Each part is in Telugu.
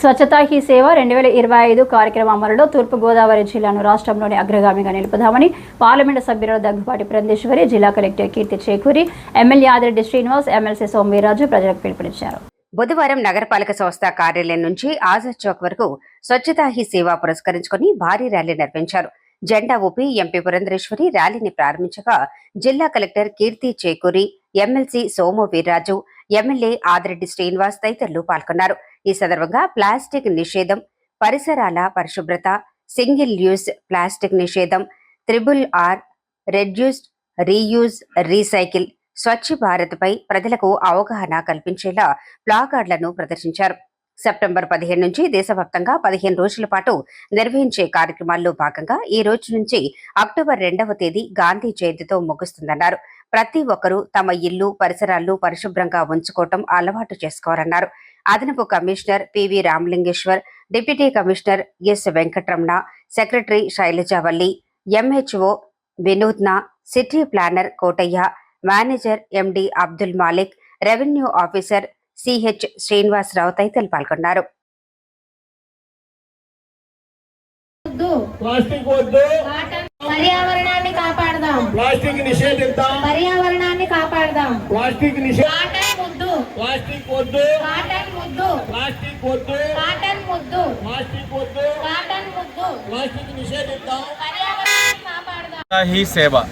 స్వచ్ఛతా హీ సేవ 2025 కార్యక్రమం అమలులో తూర్పుగోదావరి జిల్లాను రాష్ట్రంలోని అగ్రగామిగా నిలుపుదామని పార్లమెంటు సభ్యులు దగ్గుపాటి పురంధేశ్వరి, జిల్లా కలెక్టర్ కీర్తి చేకూరి, ఎమ్మెల్యే ఆదిరెడ్డి శ్రీనివాస్, ఎమ్మెల్సీ సోమవీర్రాజు ప్రజలకు పిలుపునిచ్చారు. బుధవారం నగరపాలక సంస్థ కార్యాలయం నుంచి ఆజాద్ చౌక్ వరకు స్వచ్ఛతా హీ సేవ పురస్కరించుకుని భారీ ర్యాలీ నిర్వహించారు. జెండా ఊపి ఎంపీ పురంధేశ్వరి ర్యాలీని ప్రారంభించగా జిల్లా కలెక్టర్ కీర్తి చేకూరి, ఎమ్మెల్సీ సోమవీర్రాజు, ఎమ్మెల్యే ఆదిరెడ్డి శ్రీనివాస్ తదితరులు పాల్గొన్నారు. ఈ సందర్భంగా ప్లాస్టిక్ నిషేధం, పరిసరాల పరిశుభ్రత, సింగిల్ యూజ్ ప్లాస్టిక్ నిషేధం, RRR, reduce, reuse, recycle, Swachh Bharat పై ప్రజలకు అవగాహన కల్పించేలా ప్లాకార్డులను ప్రదర్శించారు. సెప్టెంబర్ 15 నుంచి దేశవ్యాప్తంగా 15 రోజుల పాటు నిర్వహించే కార్యక్రమాల్లో భాగంగా ఈ రోజు నుంచి అక్టోబర్ 2వ తేదీ గాంధీ జయంతితో ముగుస్తుందన్నారు. ప్రతి ఒక్కరూ తమ ఇల్లు, పరిసరాలను పరిశుభ్రంగా ఉంచుకోవటం అలవాటు చేసుకోవాలన్నారు. అదనపు commissioner PV Ramalingeshwar, deputy commissioner S Venkataramana, secretary Shailajavalli, MHO Vinutna, city planner Kotaiah, manager MD Abdul Malik, revenue officer CH Srinivasarao తదితరులు పాల్గొన్నారు. ప్లాస్టిక్ వద్దు, పర్యావరణాన్ని కాపాడదాం, ప్లాస్టిక్ నిషేధిద్దాం, పర్యావరణాన్ని కాపాడదాం, ప్లాస్టిక్ నిషేధం, కాటన్ ముద్దు, ప్లాస్టిక్ వద్దు, కాటన్ ముద్దు, ప్లాస్టిక్ వద్దు, కాటన్ ముద్దు, ప్లాస్టిక్ వద్దు, కాటన్ ముద్దు, ప్లాస్టిక్ నిషేధిద్దాం. పర్యావరణాన్ని కాపాడదాం. ఈ సేవ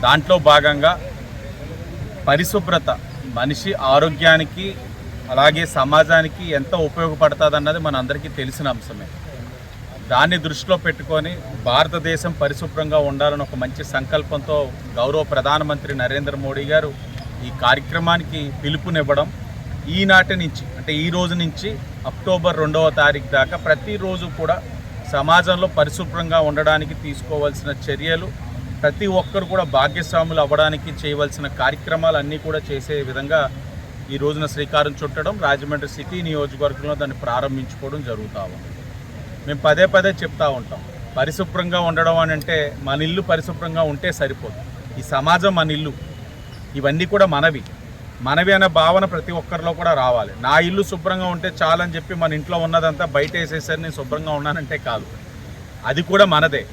దాంట్లో భాగంగా పరిశుభ్రత మనిషి ఆరోగ్యానికి అలాగే సమాజానికి ఎంత ఉపయోగపడుతుందన్నది మనందరికీ తెలిసిన అంశమే. దాన్ని దృష్టిలో పెట్టుకొని భారతదేశం పరిశుభ్రంగా ఉండాలని ఒక మంచి సంకల్పంతో గౌరవ ప్రధానమంత్రి నరేంద్ర మోడీ గారు ఈ కార్యక్రమానికి పిలుపునివ్వడం, ఈనాటి నుంచి అంటే ఈ రోజు నుంచి అక్టోబర్ 2వ తారీఖు దాకా ప్రతిరోజు కూడా సమాజంలో పరిశుభ్రంగా ఉండడానికి తీసుకోవాల్సిన చర్యలు, ప్రతి ఒక్కరు కూడా భాగ్యస్వాములు అవ్వడానికి చేయవలసిన కార్యక్రమాలన్నీ కూడా చేసే విధంగా ఈ రోజున శ్రీకారం చుట్టడం, రాజమండ్రి సిటీ నియోజకవర్గంలో దాన్ని ప్రారంభించుకోవడం జరుగుతూ ఉంది. మేము పదే పదే చెప్తా ఉంటాం, పరిశుభ్రంగా ఉండడం అని అంటే మన ఇల్లు పరిశుభ్రంగా ఉంటే సరిపోదు, ఈ సమాజం మన ఇల్లు, ఇవన్నీ కూడా మనవి అనే భావన ప్రతి ఒక్కరిలో కూడా రావాలి. నా ఇల్లు శుభ్రంగా ఉంటే చాలని చెప్పి మన ఇంట్లో ఉన్నదంతా బయట వేసేసరి నేను శుభ్రంగా ఉన్నానంటే కాదు, అది కూడా మనదే.